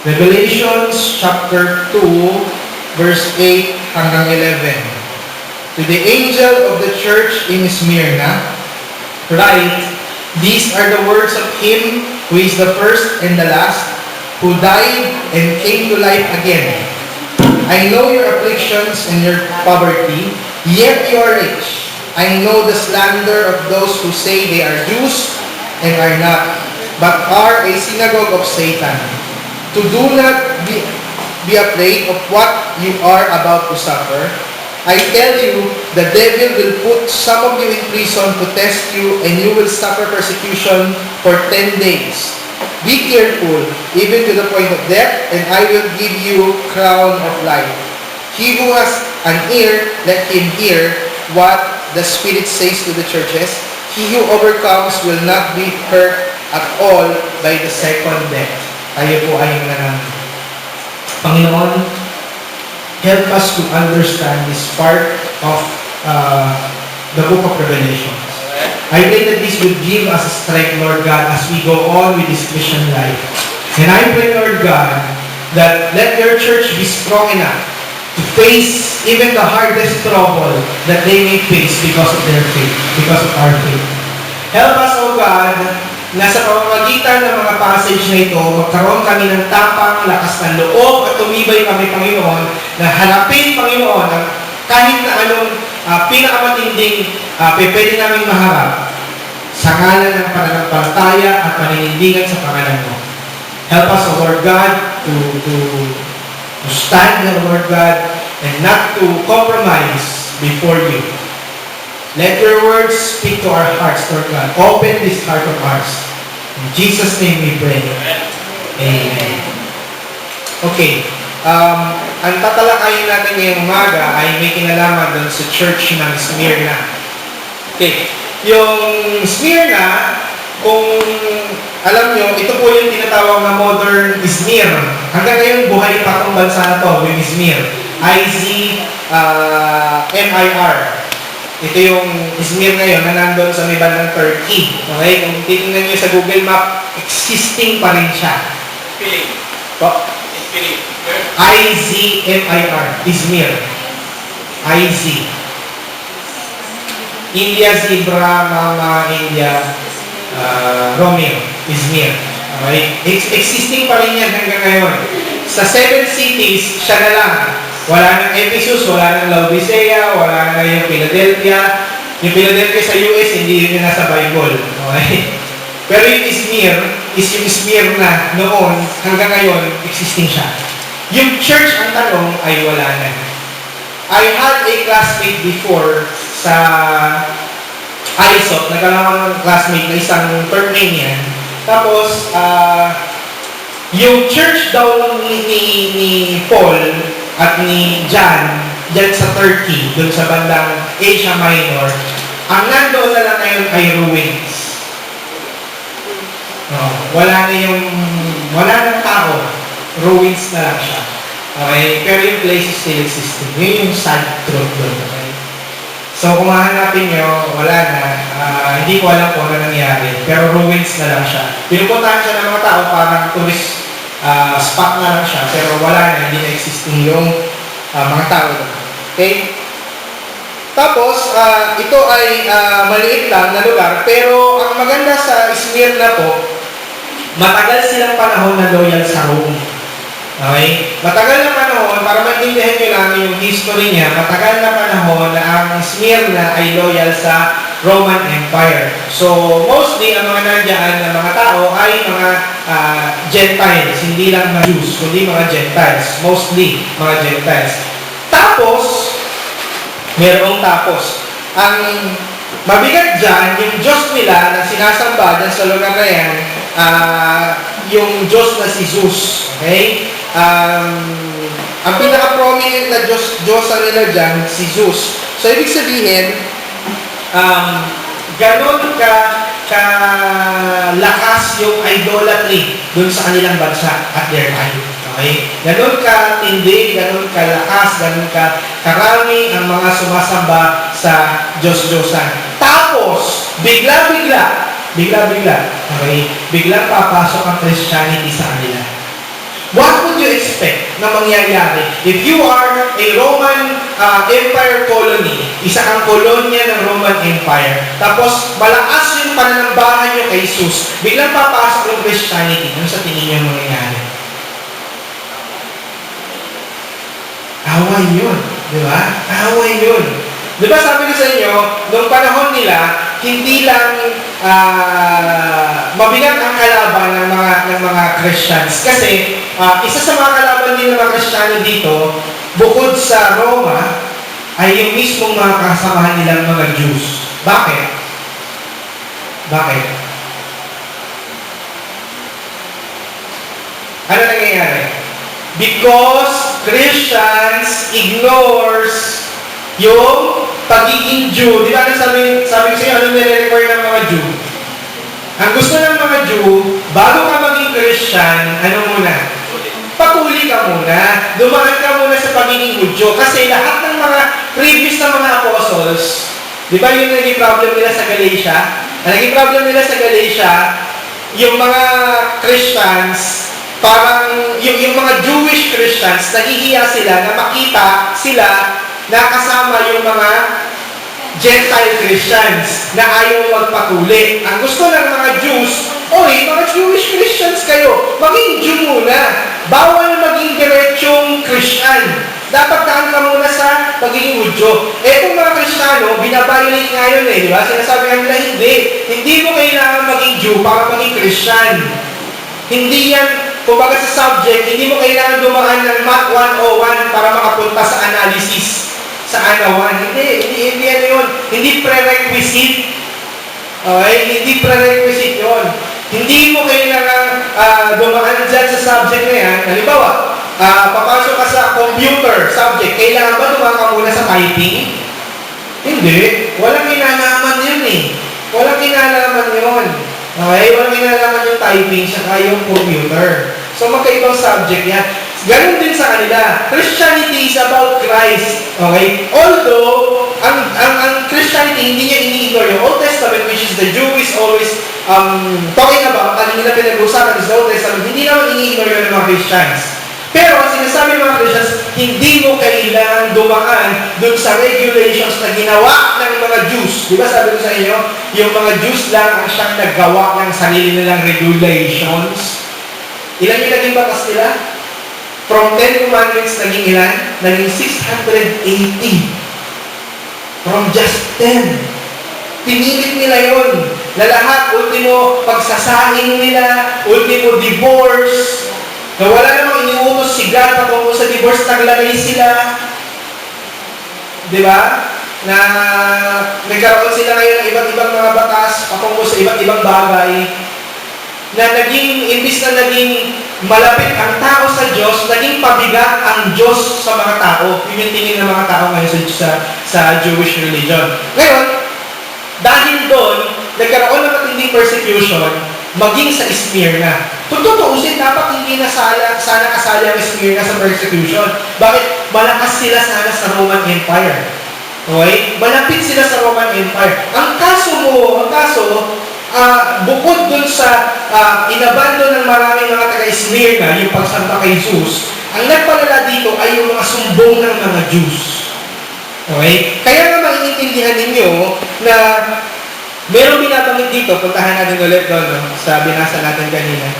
Revelations chapter 2, verse 8 hanggang 11. To the angel of the church in Smyrna, write, these are the words of him who is the first and the last, who died and came to life again. I know your afflictions and your poverty, yet you are rich. I know the slander of those who say they are Jews and are not, but are a synagogue of Satan. To do not be afraid of what you are about to suffer. I tell you, the devil will put some of you in prison to test you, and you will suffer persecution for 10 days. Be careful, even to the point of death, and I will give you crown of life. He who has an ear, let him hear what the Spirit says to the churches. He who overcomes will not be hurt at all by the second death. Tayo po ay mananangin. Panginoon, help us to understand this part of the book of Revelation. I pray that this will give us strength, Lord God, as we go on with this Christian life. And I pray, Lord God, that let your church be strong enough to face even the hardest trouble that they may face because of their faith, because of our faith. Help us, O God, na sa pamamagitan ng mga passage na ito, magkaroon kami ng tapang, lakas ng loob, at tumibay kami, Panginoon, na harapin, Panginoon, ang kahit na anong pinakamatinding pwede namin maharap sa ngalan ng pananampalataya at paninindigan sa pangalan mo. Help us, O Lord God, to stand, O Lord God, and not to compromise before you. Let your words speak to our hearts, Lord God. Open this heart of ours. In Jesus' name we pray. Amen. Okay. Ang tatalakayin natin ngayong umaga ay may kinalaman doon sa church ng Smyrna. Okay. Yung Smyrna, kung alam nyo, ito po yung tinatawag na modern Izmir. Hanggang ngayon, buhay pa itong bansa na to, yung Izmir. I-Z-M-I-R. Ito yung Izmir ngayon na nandun sa may bandang Turkey. Okay? Kung titingnan nyo sa Google Map, existing pa rin siya. I-Z-M-I-R. Izmir. I-Z. India, Zebra, Mama, India, Romeo, Izmir. Okay? Existing pa rin yan hanggang ngayon. Sa 7 cities, siya na lang. Wala nang Ephesus, wala nang Laodicea, wala nang yung Philadelphia. Yung Philadelphia sa US, hindi yun nasa Bible. Okay? Pero yung Izmir, is yung Smyrna noon, hanggang ngayon, existing siya. Yung church, ang tanong, ay wala na. I had a classmate before sa ISOP, nagkaroon ng classmate na isang Turkmenian. Tapos, yung church daw ni Paul at ni John, dyan sa Turkey, dun sa bandang Asia Minor, ang nandoon na lang ngayon ay ruins. Wala nang tao. Ruins na lang siya. Okay? Pero yung place is still existing. Yun yung sad truth doon. Okay? So, kung hahanapin nyo, wala na. Hindi ko alam kung ano nangyari. Pero ruins na lang siya. Pinupuntahan siya ng mga tao, parang tourist spot na lang siya. Pero wala na, hindi na existing yung mga tao doon. Okay? Tapos, ito ay maliit lang na lugar. Pero, ang maganda sa Smyrna po, matagal silang panahon na loyal sa Rome. Okay? Matagal na panahon, para maintindihan nyo lang yung history niya, matagal na panahon na ang Smyrna ay loyal sa Roman Empire. So, mostly, ang mga nandiyan na mga tao ay mga Gentiles, hindi lang mga Jews, kundi mga Gentiles. Mostly, mga Gentiles. Tapos, merong tapos. Ang mabigat dyan, yung Diyos nila na sinasamba dyan sa lugar na yan, yung Diyos na si Zeus. Okay? Ang pinaka-prominent na Diyos nila dyan, si Zeus. So, ibig sabihin, ganon lakas yung idolatry dun sa kanilang bansa at their time. Okay? Ganon ka-tindi, ganon ka-lakas, ganon ka-karami ang mga sumasamba sa Diyos-Diyosan. Tapos, bigla-bigla, okay, biglang papasok ang Christianity sa kanila. What would you expect na mangyayari if you are a Roman Empire colony, isa kang kolonya ng Roman Empire, tapos malakas yung pananambahan nyo kay Jesus, biglang papasok yung Christianity, ano sa tingin nyo mangyayari? Away yun, di ba? Away yun. Di ba sabi ko sa inyo, noong panahon nila, hindi lang mabigat ang kalaban ng mga Christians. Kasi isa sa mga kalaban din ng mga Kristiyano dito, bukod sa Roma, ay yung mismong mga kasamahan nilang mga Jews. Bakit? Bakit? Ano nangyayari? Because Christians ignores yung pagiging Jew. Di ba ano sabi ko sa inyo, ano nire-require ng mga Jew? Ang gusto ng mga Jew, bago ka maging Christian, ano muna? Papuli ka muna. Dumaan ka muna sa pagiging Hudyo. Kasi lahat ng mga previous na mga apostles, di ba yung naging problem nila sa Galatia? Ang naging problem nila sa Galatia, yung mga Christians, parang yung mga Jewish Christians, nahihiya sila na makita sila na kasama yung mga Gentile Christians na ayaw magpatuli. Ang gusto ng mga Jews, oy, mga Jewish Christians kayo, maging Jew muna. Bawal maging diretsong Christian. Dapat daan ka muna sa pagiging Hudyo. Etong mga Kristiyano, binabiolate nga yun di ba? Sinasabi nga nila, hindi mo kailangan maging Jew para maging Christian. Hindi yan, kumbaga sa subject, hindi mo kailangan dumaan ng Math 101 para makapunta sa analysis, sa anawan. Hindi ano yun. Hindi prerequisite. Okay? Hindi prerequisite yun. Hindi mo kailangan dumaan dyan sa subject na yan. Halimbawa, papasok ka sa computer subject, kailangan ba dumaan ka muna sa typing? Hindi. Walang kinalaman yun Walang kinalaman yun. Okay? Walang kinalaman yung typing saka yung computer. So, magkaibang subject yan. Ganon din sa kanila. Christianity is about Christ. Okay? Although, ang Christianity, hindi niya ini-ignore yung Old Testament, which is the Jew is always talking about, kanina pinag-usapan is the Old Testament, hindi naman ini-ignore yun ng mga Christians. Pero, sinasabi ng mga Christians, hindi mo kailangan dumaan dun sa regulations na ginawa ng mga Jews. Di ba sabi ko sa inyo, yung mga Jews lang ang siyang naggawa ng sarili nilang regulations. Ilan yung naging batas nila? From 10 commandments, naging ilan? Naging 680. From just 10. Pinilit nila yun. Na lahat, ultimo, pagsasahin nila, ultimo, divorce. Na wala namang iniutos si God patungkol sa divorce, naglagay sila. Di ba? Na nagkaroon sila ngayon ng iba't-ibang mga batas patungkol sa iba't-ibang bagay. Na imbis na naging malapit ang tao sa Diyos, naging pabigat ang Diyos sa mga tao. Yun yung tingin ng mga tao ngayon sa Jewish religion. Ngayon, dahil doon, nagkaroon ng matinding persecution, maging sa Smyrna. Kung tutuusin, dapat hindi na sana kasali ang Smyrna sa persecution. Bakit? Malakas sila sana sa Roman Empire. Okay? Malapit sila sa Roman Empire. Ang kaso, bukod dun sa inabando ng maraming mga taga-Smyrna, yung pagsamba kay Jesus, ang nagpalala dito ay yung mga sumbong ng mga Jews. Okay? Kaya nga maiintindihan ninyo na meron binabanggit dito, puntahan natin ulit doon, sa binasa natin kanina.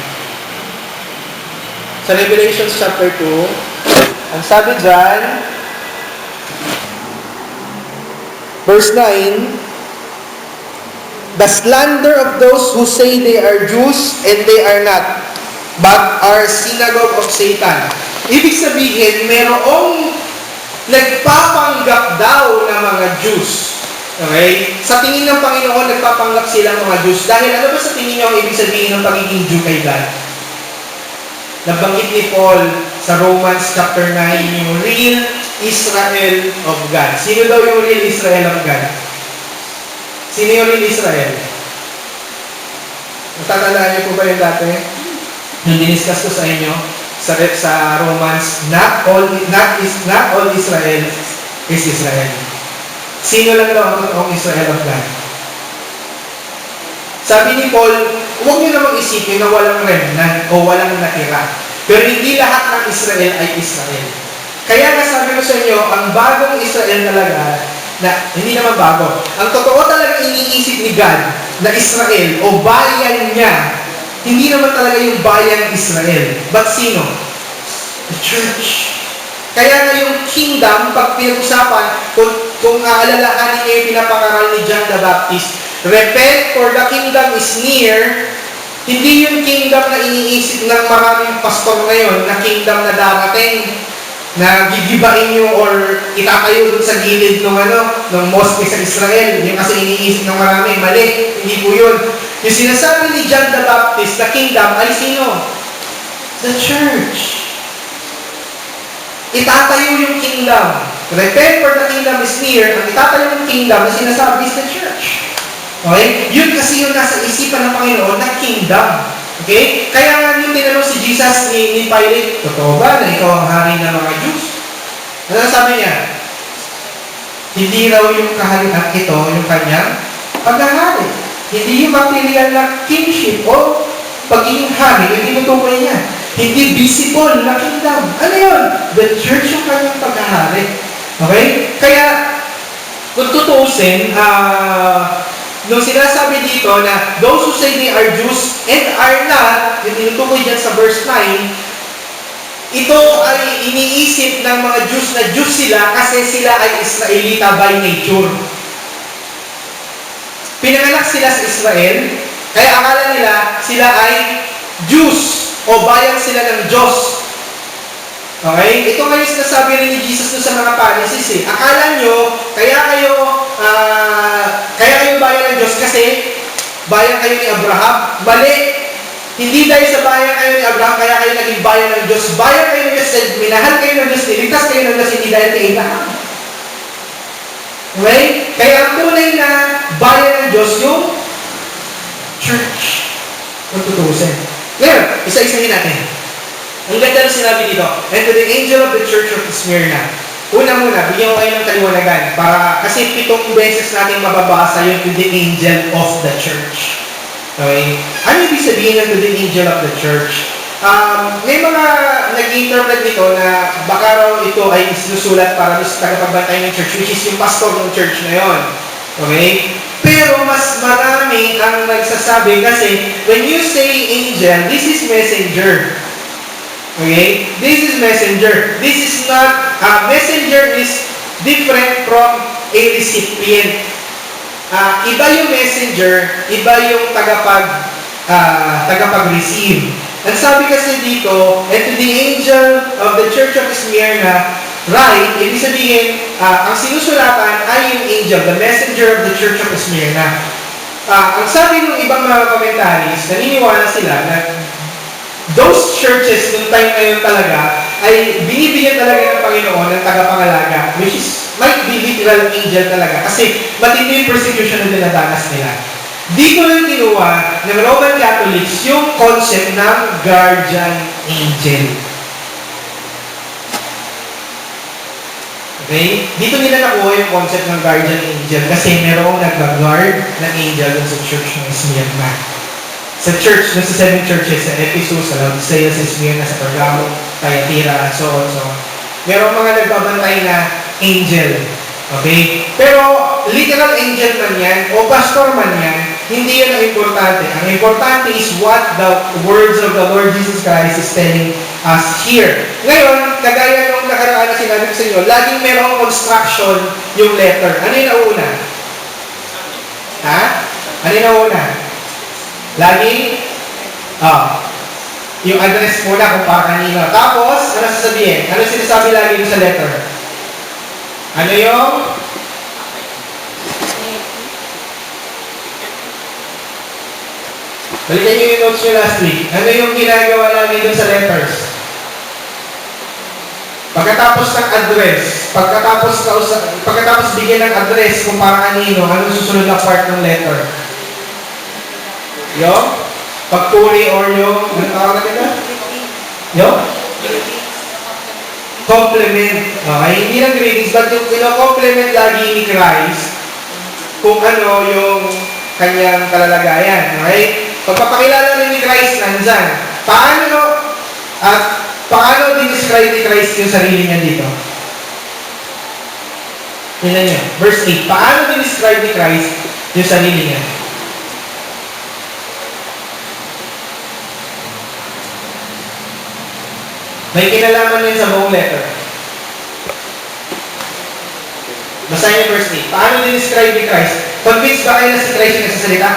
Sa Revelation chapter 2, ang sabi dyan, verse 9, the slander of those who say they are Jews and they are not, but are synagogue of Satan. Ibig sabihin, merong nagpapanggap daw na mga Jews. Okay? Sa tingin ng Panginoon, nagpapanggap sila mga Jews. Dahil ano ba sa tingin niyo ang ibig sabihin ng pagiging Jew kay God? Nabanggit ni Paul sa Romans chapter 9, yung real Israel of God. Sino daw yung real Israel of God? Sino yung real Israel? Natatandaan niyo po ba yung dati? Yung diniscuss ko sa inyo sa Romans, not all Israel is Israel. Sino lang daw ang totoong Israel of God? Sabi ni Paul, huwag niyo namang isipin na walang remnant o walang natira. Pero hindi lahat ng Israel ay Israel. Kaya nga sabi ko sa inyo, ang bagong Israel talaga, na hindi naman bago, ang totoo talaga iniisip ni God na Israel o bayan niya, hindi naman talaga yung bayan ng Israel. But sino? The church. Kaya nga yung kingdom, pag pinag-usapan, kung aalalahanin niyo yung pinapangaral ni John the Baptist, repent for the kingdom is near, hindi yung kingdom na iniisip ng maraming pastor ngayon, na kingdom na darating, na gigibain nyo or itatayo dun sa gilid ng mosque sa Israel. Yung kasi iniisip ng marami, mali. Hindi po yun. Yung sinasabi ni John the Baptist, the kingdom, ay sino? The church. Itatayo yung kingdom. Repent for the kingdom is near. Ang itatayo yung kingdom na sinasabi is the church. Okay? Yun kasi yung nasa isipan ng Panginoon na kingdom. Okay? Kaya nga yung tinanong si Jesus ni Pilate, totoo ba na ikaw ang hari ng mga Jews? Ano sabi niya? Hindi raw yung kaharian ito, yung kanyang paghahari. Hindi yung material na kingship o pagiging hari, yung tinutukoy niya. Hindi visible na kingdom. Ano yun? The church yung kanyang paghahari. Okay? Kaya, kung tutuusin, nung sinasabi dito na those who say they are Jews and are not, yung tinutukoy dyan sa verse 9, ito ay iniisip ng mga Jews na Jews sila kasi sila ay Israelita by nature. Pinanganak sila sa Israel, kaya akala nila sila ay Jews o bayan sila ng Diyos. Okay? Ito ngayon sinasabi rin ni Jesus sa mga Pharisees. Akala nyo, kaya kayo bayan ng Diyos kasi bayan kayo ni Abraham. Mali. Hindi dahil sa bayan kayo ni Abraham, kaya kayo naging bayan ng Diyos. Bayan kayo ng Diyos, minahal kayo ng Diyos, niligtas kayo ng Diyos, hindi dahil kay Abraham. Okay? Kaya ang tunay na bayan ng Diyos yung church. Kung tutusin. Ngayon, isa-isahin natin. Ang ganda na sinabi dito, and to the angel of the church of Smyrna. Una muna, bigyan ko kayo ng kaliwanagan kasi 7 beses natin mababasa yung to the angel of the church. Okay? Ano ibig sabihin ng to the angel of the church? May mga nag-interpret nito na baka raw ito ay sinusulat para sa tagapagbantay ng church, which is yung pastor ng church na yon. Okay? Pero mas marami ang nagsasabi kasi when you say angel, this is messenger. Okay? This is messenger. This is not, messenger is different from a recipient. Iba yung messenger, iba yung tagapag-receive. Ang sabi kasi dito, and to the angel of the church of Smyrna, right, ibig sabihin, ang sinusulatan ay yung angel, the messenger of the church of Smyrna. Ang sabi ng ibang mga commentaries, naniniwala sila na those churches nung time na yun talaga ay binibigyan talaga ng Panginoon ng tagapangalaga, which is might be literal angel talaga kasi matindi yung persecution na dinadanas nila. Dito lang kinuha ng Roman Catholics yung concept ng guardian angel. Okay? Dito nila nakuha yung concept ng guardian angel kasi merong nag-guard ng angel sa church ng Smyrna. Sa church, sa 7 churches, sa Ephesus, sa Laodicea, sa Smyrna, sa Pergamo, Thyatira, so on, so on. Merong mga nagbabantay na angel. Okay? Pero, literal angel man yan, o pastor man yan, hindi yan ang importante. Ang importante is what the words of the Lord Jesus Christ is telling us here. Ngayon, kagaya nung nakaraan na sinabi ko sa inyo, laging merong construction yung letter. Ano yung nauna? Ha? Ano yung nauna? Laging, yung address muna kung para kanino. Tapos, ano sasabihin? Ano sinasabi lagi sa letter? Ano yung? Balikan nyo yung notes nyo last week. Ano yung ginagawa lagi dun sa letters? Pagkatapos ng address, pagkatapos bigyan ng address kung para kanino, ano susunod na part ng letter? Yung pagpuri or yung, ano tawag natin na? Yung? Compliment. Okay, hindi lang greetings, but yung compliment lagi ni Christ kung ano yung kanyang kalalagayan. Okay? Pagpapakilala rin ni Christ nandyan. Paano? At Paano dinescribe ni Christ yung sarili niya dito? Tingnan niyo. Verse 8. Paano dinescribe ni Christ yung sarili niya? May kinalaman yun sa buong letter. Basahin niyo verse 8. Paano dinescribe ni Christ? Convinced ba kayo na si Christ yung nagsasalita?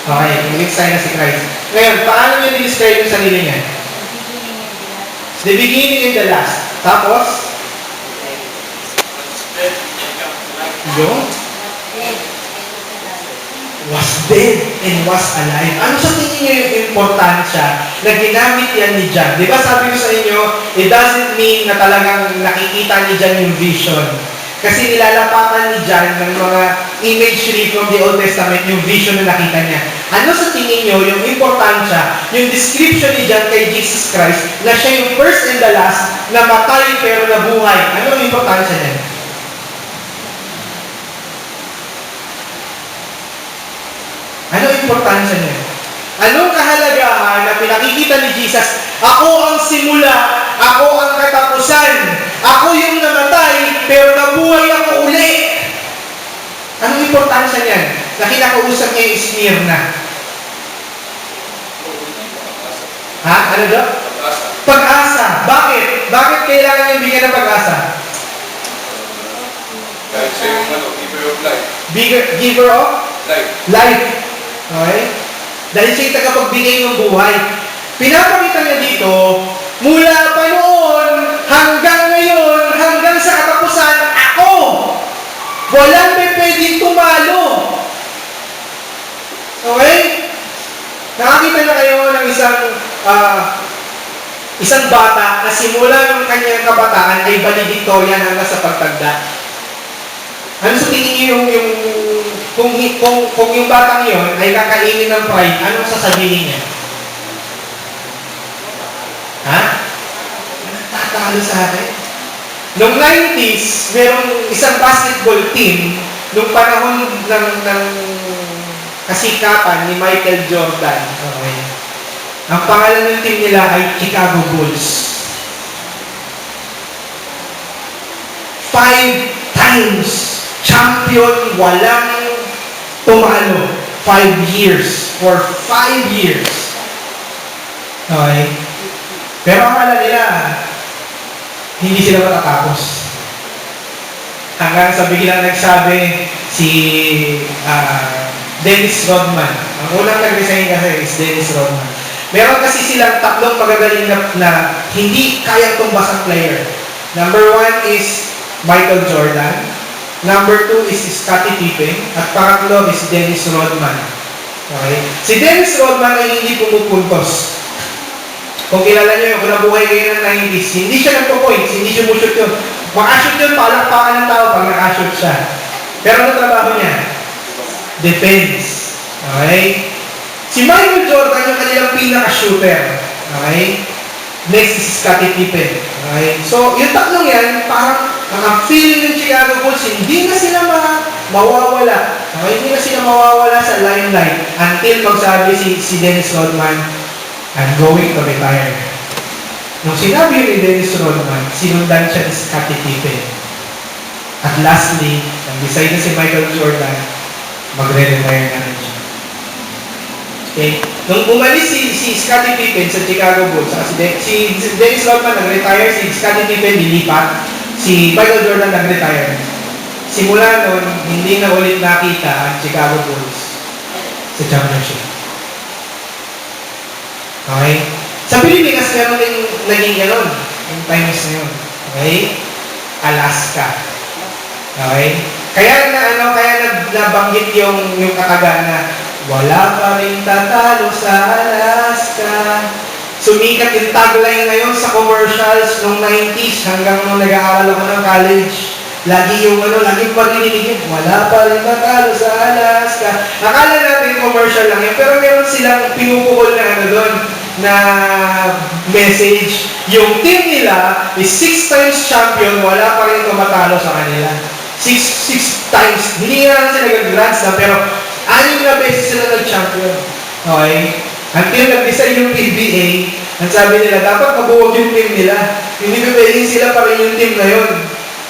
Okay, convinced tayo na si Christ. Ngayon, paano niya dinescribe yung sarili niya? The beginning and the last. Tapos? Yung? Was dead and was alive. Ano sa tingin niyo yung importansya na ginamit yan ni John? Di ba sabi ko sa inyo, it doesn't mean na talagang nakikita ni John yung vision. Kasi nilalapatan ni John ng mga imagery from the Old Testament, yung vision na nakita niya. Ano sa tingin niyo yung importansya, yung description ni John kay Jesus Christ, na siya yung first and the last, na matay pero nabuhay. Ano ang importansya niya? Ano ang importansya niya? Anong kahalagahan na pinakikita ni Jesus? Ako ang simula, ako ang katapusan, ako yung namatay, pero nabuhay ako uli. Anong importansya niyan? Na kinakausap niya yung Smyrna. Ha? Ano daw? Pag-asa. Bakit? Bakit kailangan niyang bigyan ng pag-asa? Dahil siya yung giver of life. Giver of? Life. Life. Okay? Dahil siya yung tagapagbigay ng buhay. Pinapakita niya dito, mula pa noon, hanggang ngayon, hanggang sa katapusan, ako! Walang may pwedeng tumalo. Okay? Nakakita na kayo ng isang bata na simula ng kanyang kabataan ay valedictorian hanggang sa pagtanda. Ano sa tingin niyo kung yung batang yon ay kakainin ng pride, anong sasabihin niya? Ha? Nagtatalo sa akin? Noong 90s, merong isang basketball team noong panahon ng kasikapan ni Michael Jordan. Okay. Ang pangalan ng team nila ay Chicago Bulls. 5 times champion, walang tumalo. 5 years. For 5 years. Okay. Pero akala nila, hindi sila matatapos. Hanggang sa biglang nagsabi si Dennis Rodman. Ang unang nag-resign kasi is Dennis Rodman. Meron kasi silang tatlong magagaling na hindi kayang tumbas ang player. Number 1 is Michael Jordan. Number 2 is Scottie Pippen. At pangatlo is Dennis Rodman. Okay? Si Dennis Rodman ay hindi pumupuntos. Kung kilala nyo, kung nabuhay kayo ng 90s, hindi siya nagpo-points, hindi siya shoot yun. Makashoot yun, palakpakan ng tao pag nakashoot siya. Pero ano trabaho niya? Defense. Okay? Si Michael Jordan yung kanilang pinaka-shooter. Okay? Next is Scottie Pippen. Okay? So, yung tatlong yan, parang feeling ng Chicago Bulls, hindi na sila mawawala. Okay? Hindi na sila mawawala sa limelight until magsabi si Dennis Rodman, I'm going to retire. Nung sinabi ni Dennis Rodman, sinundan siya ni Scottie Pippen. At lastly, nag-decide na si Michael Jordan, magre-retire na rin siya. Okay? Nung umalis si Scottie Pippen sa Chicago Bulls, si Dennis Rodman nag-retire, si Scottie Pippen nilipat, si Michael Jordan nag-retire. Simula nun, hindi na ulit nakita ang Chicago Bulls sa championship. Okay? Sa Pilipinas, meron din naging gano'n, yung times na yun. Okay? Alaska. Okay? Kaya nabanggit yung kataga na wala pa rin tatalo sa Alaska. Sumikat yung tagline ngayon sa commercials noong 90s hanggang nung nag-aaral ako ng college. Lagi lagi parinig yun, wala pa rin tatalo sa Alaska. Akala natin commercial lang yun, pero meron silang pinupukol na doon, na message. Yung team nila is 6 times champion, wala pa rin tumatalo sa kanila. 6 times. Hindi nga sila nag-grants na, pero 6 na beses sila nag-champion. Okay? Until nag-design yung PBA, ang sabi nila, dapat mabuwag yung team nila. Hindi ko pwedeng sila pa rin yung team na yun.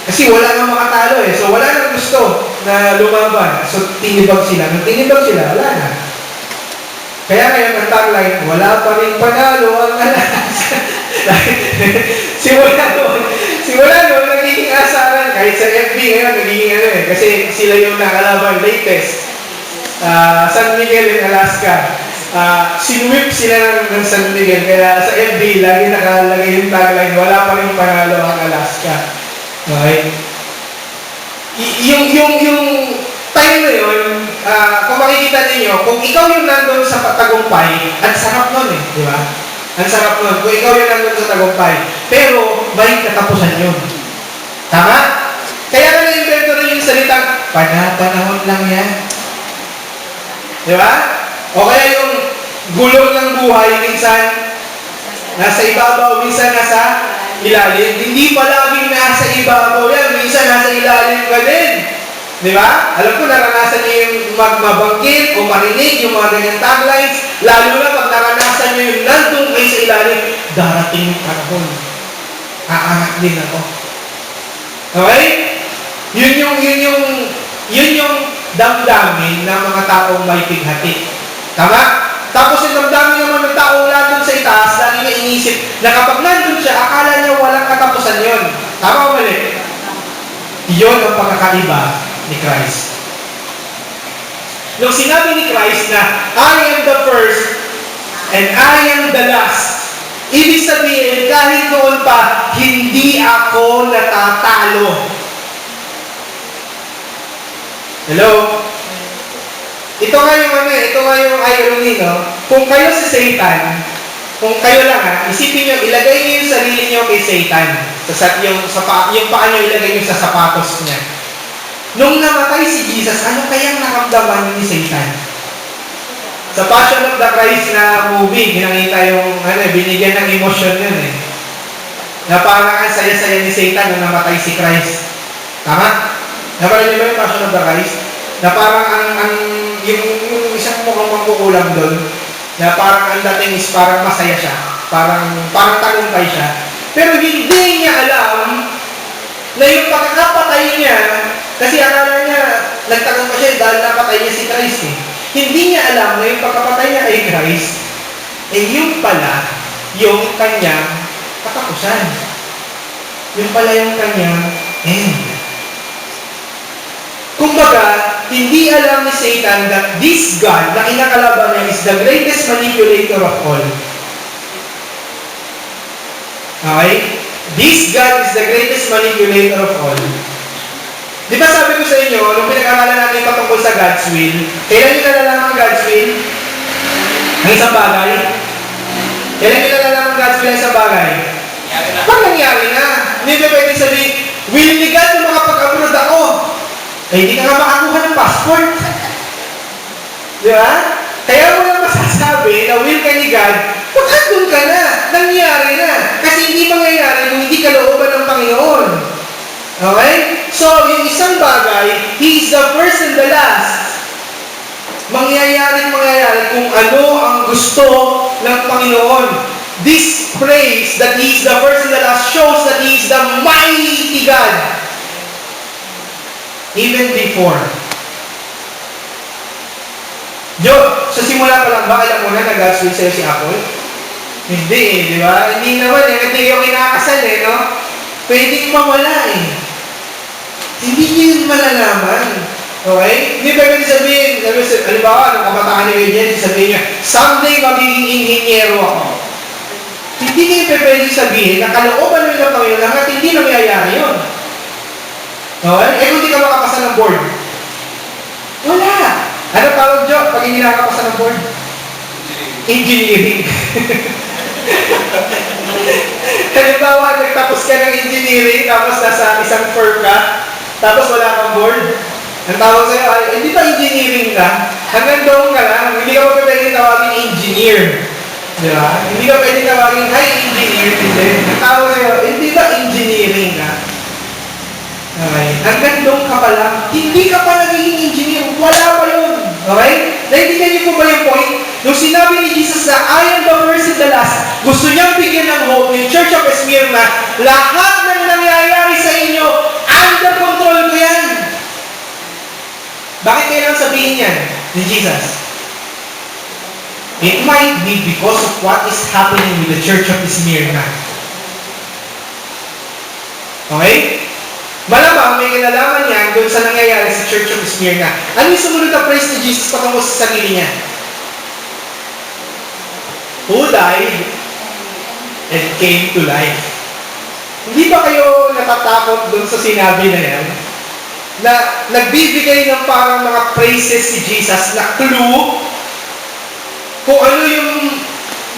Kasi wala nang makatalo eh. So wala nang gusto na lumaban. So tinibag sila. Nung tinibag sila, wala na. Kaya ngayon ang tagline, wala pa rin panalo ang Alaska. simula noon, nagiging asaran. Kahit sa FB ngayon, nagiging ano eh. Kasi sila yung nakalaban latest. San Miguel in Alaska. Sinwip sila ng San Miguel. Kaya sa FB, lagi nakalagay yung tagline, wala pa rin panalo ang Alaska. Okay? Yung time na yun, kung makikita ninyo, kung ikaw yung nandun sa tagumpay, ang sarap nun eh, di ba? Ang sarap nun. Kung ikaw yung nandun sa tagumpay, pero may katapusan yun. Tama? Kaya na na-invento rin yung salitang, panahon lang yan. Di ba? O kaya yung gulong ng buhay, minsan nasa ibabaw, minsan nasa ilalim. Hindi palaging nasa ibabaw yan, minsan nasa ilalim ka din. Di ba? Alam ko, naranasan niyo yung magmabanggit o marinig yung mga ganyang taglines, lalo na pag naranasan niyo yung nandun kayo sa ilalim, darating yung panahon. Aangat din ako. Okay? Yun yung damdamin ng mga taong may pighati. Tama? Tapos yung damdamin naman ng taong nandun sa itaas, lagi na inisip na kapag nandun siya, akala niya walang katapusan yun. Tama o mali? Yun ang pagkakaiba ni Christ. Nung sinabi ni Christ na, I am the first and I am the last, ibig sabihin, kahit noon pa, hindi ako natatalo. Hello? Ito nga yung irony, no? Kung kayo si Satan, kung kayo lang isipin nyo, ilagay nyo yung sarili nyo kay Satan. Yung paa nyo ilagay nyo sa sapatos niya. Nung namatay si Jesus, ano kayang naramdaman ni Satan? Sa Passion of the Christ na movie, ginangita yung, binigyan ng emosyon yun eh. Na parang ang saya-saya ni Satan nung namatay si Christ. Tama? Napala niyo ba yung Passion of the Christ? Na parang yung isang mukhang mangkukulam doon, na parang ang dating is parang masaya siya. Parang tagumpay siya. Pero hindi niya alam na yung pagkakapatay niya, kasi akala niya, nagtagumpay siya dahil napatay niya si Christ eh. Hindi niya alam na yung pagkapatay niya kay Christ, yun pala yung kanyang katapusan. Yun pala yung kanyang end. Kumbaga, hindi alam ni Satan that this God na kinakalaban niya is the greatest manipulator of all. Okay? This God is the greatest manipulator of all. Di ba sabi ko sa inyo, nung pinag-aralan natin patungkol sa God's will, kailan nyo nalalaman ang God's will? Ang isang bagay? Kailan nyo nalalaman ang God's will ang isang bagay? Pag nangyari na. Hindi ba pwede sabihin, will ni God na makapag-abroad ako? Hindi ka nga makakuha ng passport. Di ba? Kaya mo lang masasabi na will ka ni God, pag-andun ka na, nangyari na. Kasi hindi mangyayari kung hindi kalooban ng Panginoon. Okay? So, yung isang bagay, He is the first and the last. Mangyayari kung ano ang gusto ng Panginoon. This praise that He is the first and the last shows that He is the mighty God. Even before. Sa simula pa lang ba, alam mo na God's will sa'yo si Apple? Hindi eh, di ba? Hindi naman eh, hindi yung kinakasal eh, no? Pwedeng mawala eh. Hindi niyo yun malalaman. Okay? Hindi ba pwede sabihin, halimbawa, nung kabataan ni Eugene, sabihin niya, someday magiging inhinyero ako. Hindi niyo pwede sabihin na kalooban nyo ng Panginoon hanggat hindi nangyayari yun. Okay? Kung hindi ka makapasa ng board, wala. Ano tawag nyo pag hindi nakakapasa ng board? Engineering. Halimbawa, nagtapos ka ng engineering, tapos nasa isang firm ka, tapos wala kang board. Ang tawag sa'yo, hindi ba engineering ka? Hanggang doon ka lang, hindi ka pa pwede tawagin engineer. Di ba? Hindi ka pwede tawagin, hi engineer, hindi. Ang tawag sa'yo, hindi ba engineering ka? Okay. Hanggang doon ka pa lang, hindi ka pa nagiging engineer. Wala pa yun. Okay? Naintindihan niyo po ba yung point? Nung sinabi ni Jesus na, I am the first and the last, gusto niyang bigyan ng hope yung Church of Smyrna, lahat ng nangyayari sa inyo, under control ko yan. Bakit kailangan sabihin yan ni Jesus? It might be because of what is happening with the Church of Smyrna. Okay? Malamang may kinalaman yan doon sa nangyayari sa Church of Smyrna. Ano yung sumunod na praise ni Jesus patungo sa sarili niya? Who died and came to life. Hindi ba kayo natatakot doon sa sinabi na yan? Na nagbibigay ng parang mga praises si Jesus na clue kung ano yung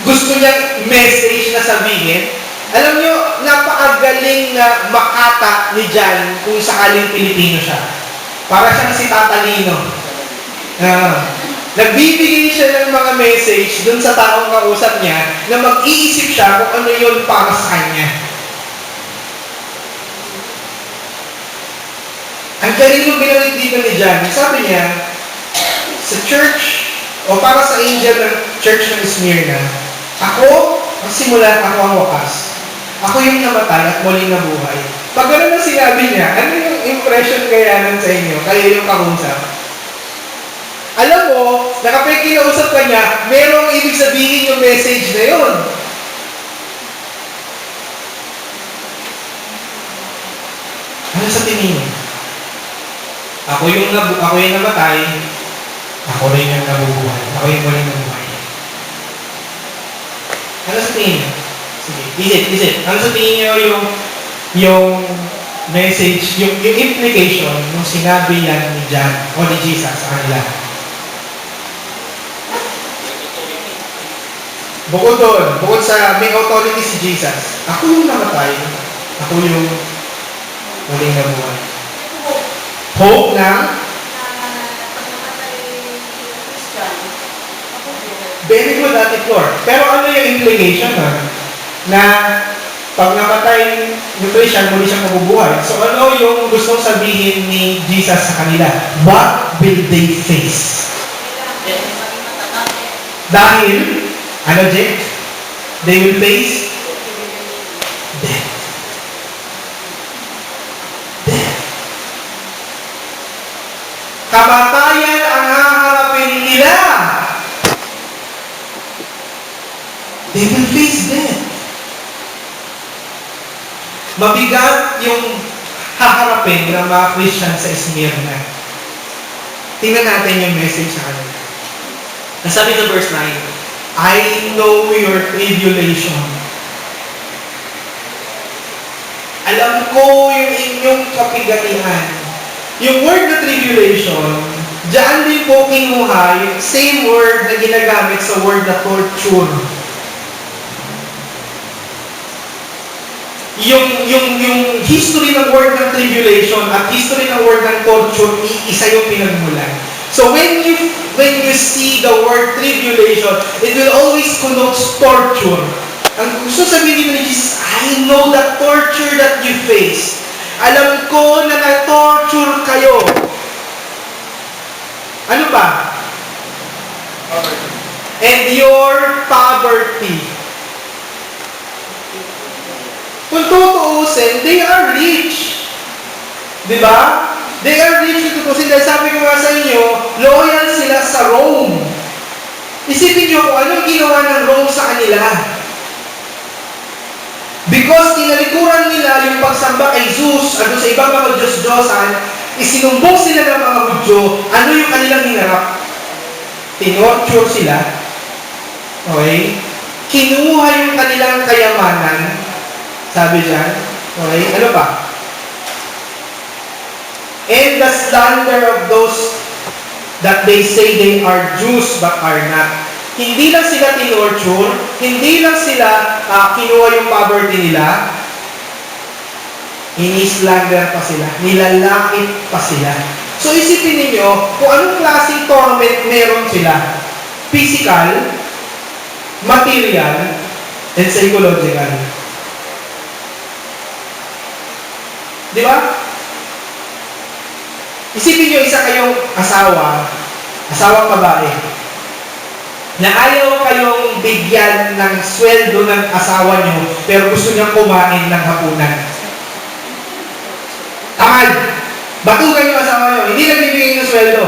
gusto niyang message na sabihin. Alam niyo, napakagaling na makata ni John kung sakaling Pilipino siya. Para siyang si Tatalino. Nagbibigay siya ng mga message dun sa taong kausap niya na mag-iisip siya kung ano yun para sa kanya. Ang galing yung ginawit dito ni John. Sabi niya, sa church, o para sa angel ng church ng Smyrna, ako, ang simula, ako ang wakas. Ako yung namatay at muling nabuhay. Pag gano'n na sinabi niya, ano yung impression kayanan sa inyo? Kayo yung kausap. Alam mo, na kapag kinausap ka niya, merong ibig sabihin yung message na yun. Ano sa tingin niyo? Ako yung namatay, ako rin yung nabubuhay. Ako yung muling nabuhay. Ano sa tingin niyo? Sige, isip. Ano sa tingin niyo yung message, yung implication nung sinabi yan ni John o ni Jesus sa kanila? Bukod sa may authority si Jesus, ako yung namatay, ako yung muling nabuhay. Hope na very good at Lord. Pero ano yung implication na pag napatay yung Christian, muli siyang mabubuhay. So ano yung gustong sabihin ni Jesus sa kanila? What will they face? Dahil, ano Jake? They will face death. Death. Kamatayan ang haharapin nila. They will face death. Mabigat yung haharapin ng mga Christian sa Smyrna. Tingnan natin yung message sa kanila. Nasabi sa verse 9, I know your tribulation. Alam ko yung inyong kapigatian. Yung word na tribulation, diyan din po kinuha yung same word na ginagamit sa word na torture. Yung history ng word ng tribulation at history ng word ng torture, isa yung pinagmulan. So when you see the word tribulation, it will always connote torture. Ang gusto sabihin ni Jesus, I know the torture that you face. Alam ko na na-torture kayo. Ano pa? And your poverty. Kung tutuusin, they are rich. Di ba? They are rich kung tutuusin. Dahil sabi ko nga sa inyo, loyal sila sa Rome. Isipin nyo kung anong ginawa ng Rome sa kanila. Because tinalikuran nila yung pagsamba kay Zeus at sa ibang mga Diyos-Diyosan, isinumbong sila ng mga Hudyo, ano yung kanilang hinarap? Tinorture sila. Okay? Kinuha yung kanilang kayamanan. Sabi dyan. Okay? Ano pa? And the slander of those that they say they are Jews but are not. Hindi lang sila tinorture, hindi lang sila kinuha yung poverty nila, ini-slander pa sila, nilalakit pa sila. So isipin ninyo kung anong klaseng torment meron sila. Physical, material, and psychological. Di ba? Isipin nyo, isa kayong asawang babae. na ayaw kayong bigyan ng sweldo ng asawa nyo, pero gusto niyang kumain ng hapunan. Tamad! Batugan yung asawa nyo, hindi nagbibigay ng sweldo.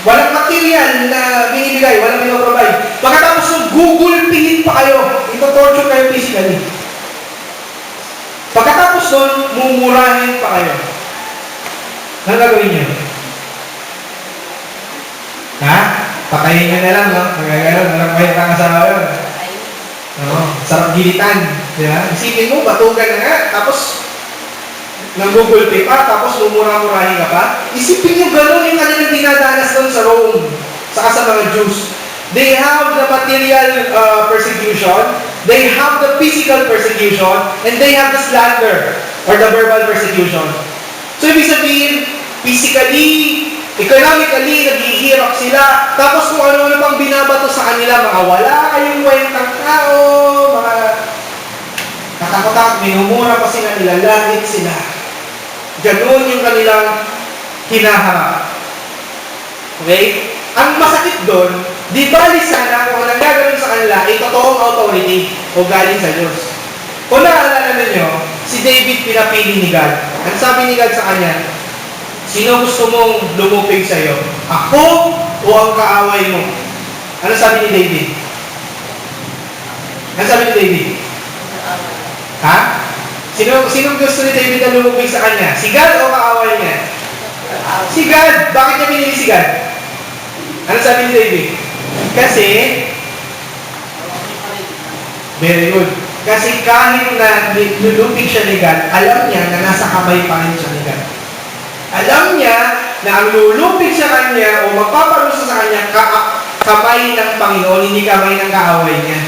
Walang material na binibigay, walang pinoprovide. Pagkatapos ng gugulpihin pa kayo, ito-torture kayo physically. Pagkatapos nun, mumurahin pa kayo. Anong gagawin nyo? Ha? Patayin nyo na lang, no? Magaganon, walang mahit ang asawa yun. Sarap gilitan. Di ba? Isipin mo, batugan na nga, tapos nanggugulpi pa, tapos lumura-murahin ka pa. Isipin nyo gano'n yung kanilang dinadanas doon sa Rome, saka sa mga Jews. They have the material persecution, they have the physical persecution, and they have the slander, or the verbal persecution. So, ibig sabihin, physically, economically, naghihirap sila, tapos kung ano-ano pang binabato sa kanila, mga wala kayong kwentang tao, mga katakot-takot, minumura pa sila, nilalait sila. Ganoon yung kanilang hinaharap. Okay? Ang masakit doon, di bali sana kung anong gagawin sa kanila ay totoong authority o galing sa Diyos. Kung naaalala ninyo, si David pinapili ni God. Ang sabi ni God sa kanya, sino gusto mong lumupig sa'yo? Ako o ang kaaway mo? Ano sabi ni David? Ano sabi ni David? Ha? Sino gusto ni David na lumupig sa kanya? Si God o kaaway niya? Si God. Bakit niya pinili si God? Ano sabi ni David? Kasi, very good. Kasi kahit na lulupig siya ni God, alam niya na nasa kamay pa rin siya ni God. Alam niya na ang lulupig sa kanya o magpaparusa sa kanya, kamay ng Panginoon, hindi kamay ng kaaway niya.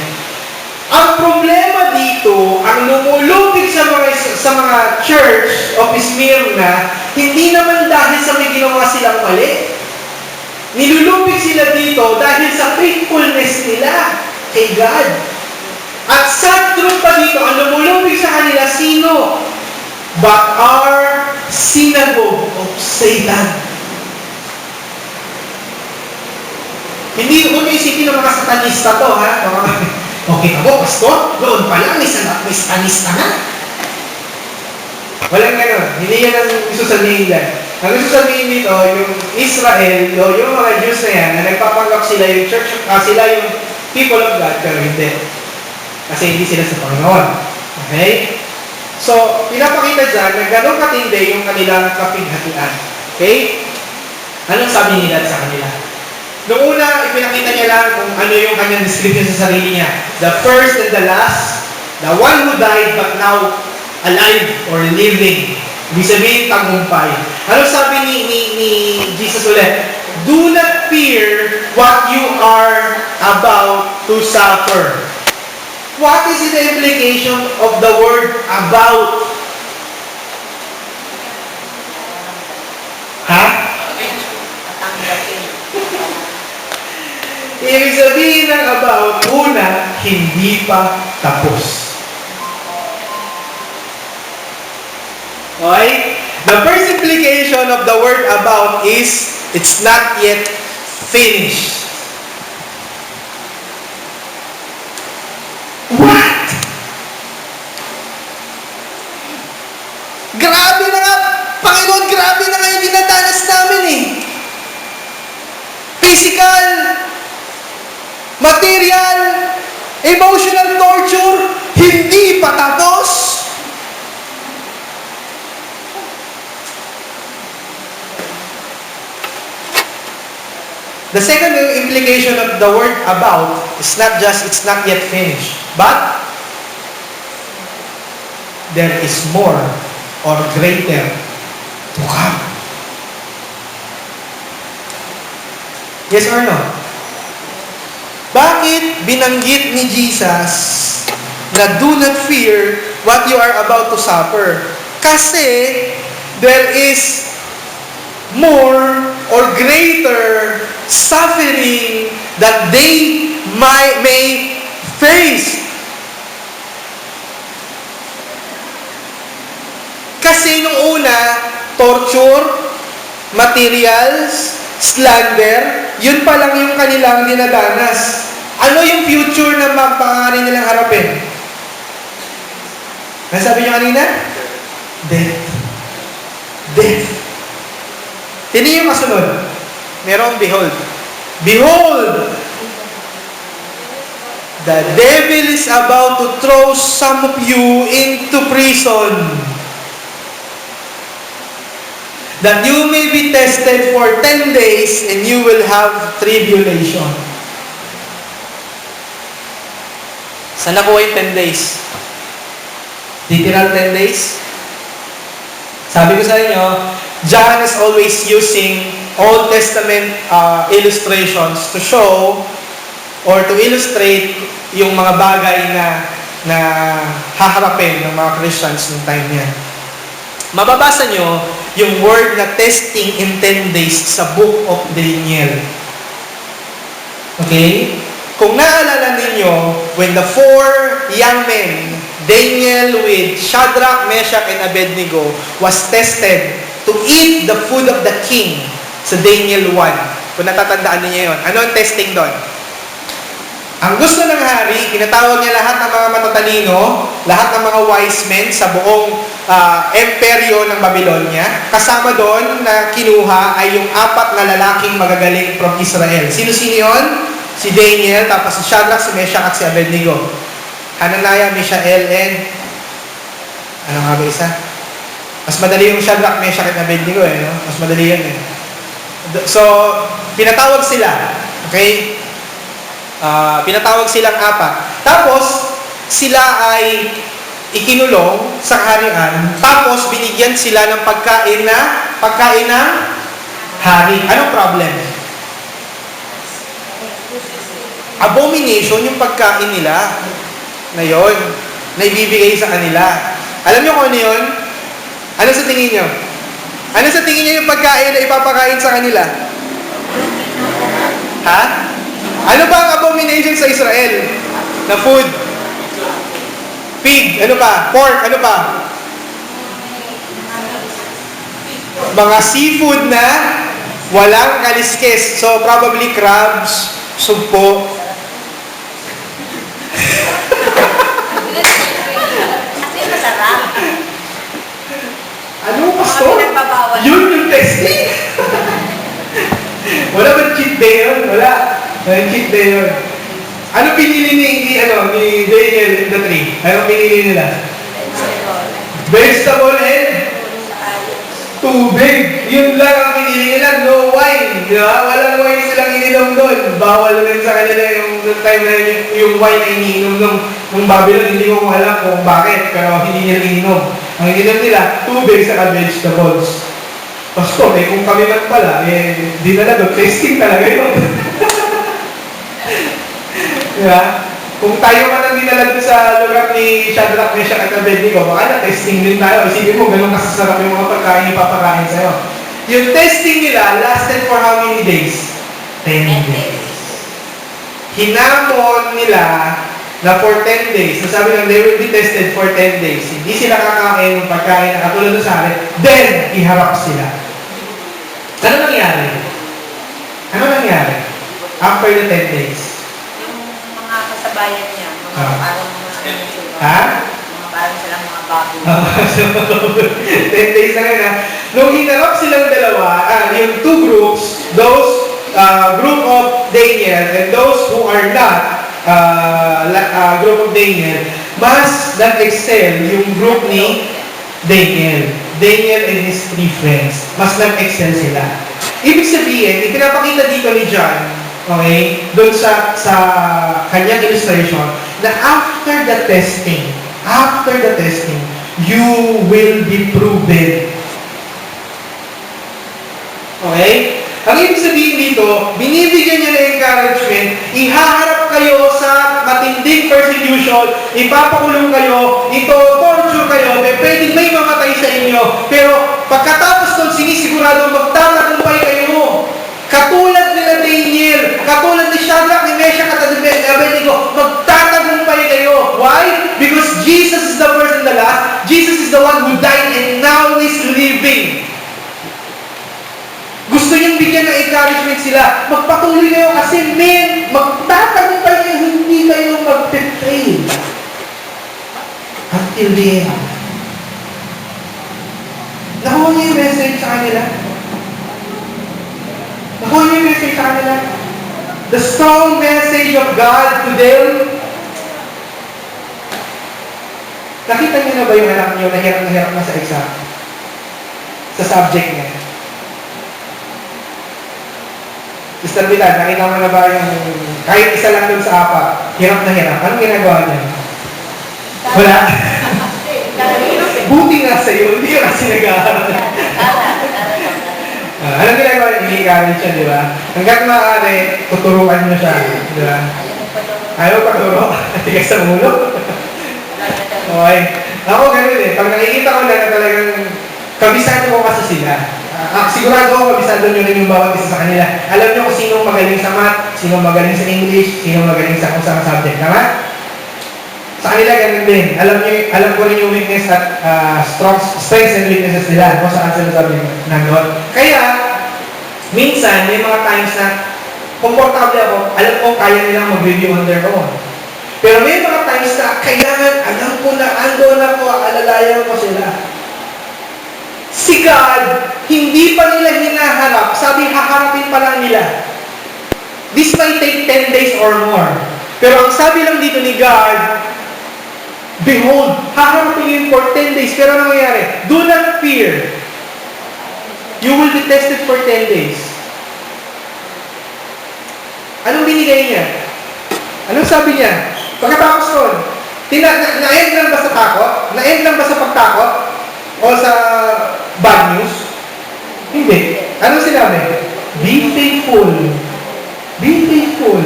Ang problema dito, ang lumulupig sa mga church of Smyrna, hindi naman dahil sa may ginawa silang mali. Nilulupig sila dito dahil sa faithfulness nila kay God. At sad truth pa dito, ang lumulupig sa kanila, sino? But our synagogue of Satan. Hindi ko isipin ng mga satanista to, ha? Okay ako, pastor, doon pa lang, may satanista na. Walang gano'n. Hindi yan ang gusto sabihin dyan. Ang gusto sabihin dito, yung Israel, yung mga Jews na yan, na nagpapanggap sila yung church, sila yung people of God, pero hindi. Kasi hindi sila sa Panginoon. Okay? So, pinapakita dyan na gano'ng katindi yung kanilang kapighatian. Okay? Anong sabi nila sa kanila? Noong una, ipinakita niya lang kung ano yung kanyang description sa sarili niya. The first and the last, the one who died but now alive or living. Ibig sabihin, tagumpay. Ano sabi ni Jesus ulit? Do not fear what you are about to suffer. What is the implication of the word about? Ha? Ibig sabihin ng about, una, hindi pa tapos. Okay? The first implication of the word about is, it's not yet finished. What? Grabe na nga, Panginoon, grabe na nga yung dinadanas namin eh. Physical, material, emotional torture, hindi pa tapos. The second implication of the word about is not just it's not yet finished, but there is more or greater to come. Yes or no? Bakit binanggit ni Jesus na do not fear what you are about to suffer? Kasi there is more or greater suffering that they may face. Kasi nung una, torture, materials, slander, yun pa lang yung kanilang dinadanas. Ano yung future na mapangarin nilang harapin? Ano sabi niyo kanina? Death. Death. Tignan yung kasunod. Merong behold. Behold! The devil is about to throw some of you into prison, that you may be tested for 10 days and you will have tribulation. Saan nakuha yung 10 days? Literal 10 days? Sabi ko sa inyo, John is always using Old Testament illustrations to show or to illustrate yung mga bagay na haharapin ng mga Christians ng time niya. Mababasa nyo yung word na testing in 10 days sa book of Daniel. Okay? Kung naalala ninyo, when the 4 young men, Daniel with Shadrach, Meshach, and Abednego, was tested to eat the food of the king sa Daniel 1. Kung natatandaan niyo yun. Ano ang testing doon? Ang gusto ng hari, pinatawag niya lahat ng mga matatalino, lahat ng mga wise men sa buong emperyo ng Babylonia. Kasama doon na kinuha ay yung 4 na lalaking magagaling from Israel. Sino-sino yun? Si Daniel, tapos si Shadrach, si Meshach, at si Abednego. Hananiah, Mishael, and ano nga ba isa? Mas madali yung Shadrach, Meshach, at Abednego no? Mas madali yan So, pinatawag sila. Okay? Pinatawag silang 4. Tapos, sila ay ikinulong sa kaharian. Tapos, binigyan sila ng pagkain ng hari. Anong problem? Abomination yung pagkain nila na yun, na ibibigay sa kanila. Alam nyo kung ano yun? Ano sa tingin nyo? Ano sa tingin nyo yung pagkain na ipapakain sa kanila? Ha? Ano ba ang abomination sa Israel na food? Pig. Ano pa? Pork. Ano pa? Mga seafood na walang kaliskes. So, probably crabs, sugpo. Ano, pastor? Yun yung testing? Wala ba cheat day yun? Wala. Walang cheat day yun. Ano pinili ni Daniel in the tree? Ano pinili nila? Vegetable and tubig. Yun lang ang pinili nila. No wine. Di ba? Walang wine silang ininom doon. Bawal rin sa kanila yung time na yung wine ay ininom nung Babylon. Hindi ko alam kung bakit. Pero hindi nila ininom. Ang ininom nila, tubig sa vegetables. Pastor, kung kami man pala, di talaga, testing talaga yun. Diba? Kung tayo man ang dinala sa lugar ni Shadrach, Meshach, at Abednego, baka na-testing din tayo. Isipin mo, ganun kasasarap yung mga pagkain ipapakain sa'yo. Yung testing nila lasted for how many days? 10 days. Hinamon nila na for 10 days, nasabi lang, they will be tested for 10 days. Hindi sila kakain ng pagkain na katulad doon sa akin, then, iharap sila. Ano nangyari? Ano nangyari? After the 10 days? Yung mga kasabayan niya, mga parang mga Ha? mga parang silang mga baboy. 10 days na rin ha. Nung hinarap silang dalawa, yung 2 groups, those group of Daniel and those who are not group of Daniel, mas nag-excel yung group ni Daniel. Daniel and his 3 friends. Mas nag-excel sila. Ibig sabihin, ipinapakita dito ni John, okay, doon sa kanyang illustration, na after the testing, you will be proven. Okay? Ang ibig sabihin dito, binibigyan niya ng encouragement, ihaharap kayo sa matinding persecution, ipapakulong kayo, ito-torture kayo, pwedeng may mamatay sa inyo, pero pagkatapos doon, sinisigurado magtatagumpay kayo. Katulad nila Daniel, katulad ni Shadrach, ni Meshach, at Abednego, magtatagumpay kayo. Why? Because Jesus is the first and the last. Jesus is the one who died and now is living. Gusto niyong bigyan bigyan ng encouragement sila. Magpatuloy kayo kasi men, magtatagumpay kayo, hindi kayo mag-fail. Until the end. Nakuha niyo yung message sa kanila? Nakuha niyo yung message sa kanila? The strong message of God to them. Nakita niyo na ba yung anak niyo na hirap na sa exam? Sa subject niya? Sister Bilan, nakita mo na ba yung kahit isa lang dun sa apat, hirap na hirap? Anong ginagawa niya? Wala? Buti nga sa'yo, hindi ka kasi nag-aaral. Anong ginagawa niya? Hindi-encourage siya, di ba? Hanggang maaari, tuturuan niyo siya, di ba? Ayaw pagturo? Tigas sa ulo? Okay. Ako ganun eh. Pag nakikita ko na talagang kabisado ko kasi sila. Sigurado ako kabisado nyo rin yung bawat isa sa kanila. Alam nyo kung sino magaling sa math, sino magaling sa English, sino magaling sa kung saan subject. Tama? Sa kanila ganun din. Alam ko rin yung weakness at strengths and weaknesses nila kung saan sila sabi nandoon. Kaya, minsan, may mga times na komportable ako, alam ko kaya nilang mag-review on their own. Pero may mga times na kailangan, alam ko na, ando na ko, alalayan ko sila. Si God, hindi pa nila hinaharap, sabi haharapin pa lang nila. This might take 10 days or more. Pero ang sabi lang dito ni God, behold, haharapin yun for 10 days. Pero ano nangyayari? Do not fear. You will be tested for 10 days. Anong binigay niya? Anong sabi niya? Pagkatapos nun, na-end lang ba sa takot? Na-end lang ba sa pagtakot? O sa bad news? Hindi. Anong sinabi? Be faithful. Be faithful.